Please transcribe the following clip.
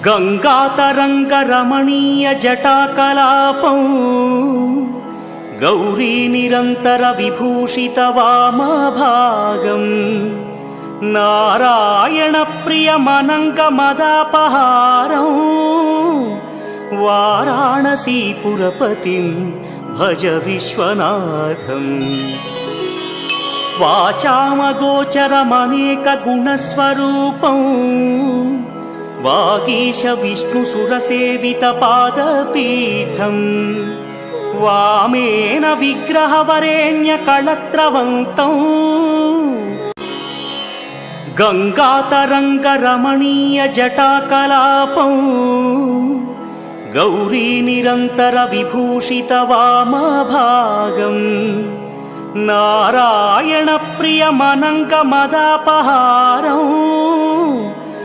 गंगातरंगरमणीय जटाकलापं गौरी निरंतर विभूषित वामभागं नारायण प्रियमनंगमदापहारं वाराणसीपुरपतिं भज विश्वनाथम्। वाचामगोचरमनेकगुणस्वरूपं वागीश विष्णुसुरसेवितपादपीठं वामेन विग्रहवरेण्यकळत्रवन्तं गंगातरंगरमणीय जटाकलापं गौरी निरंतर विभूषित वामभागं नारायण प्रियमनंगमदापहारं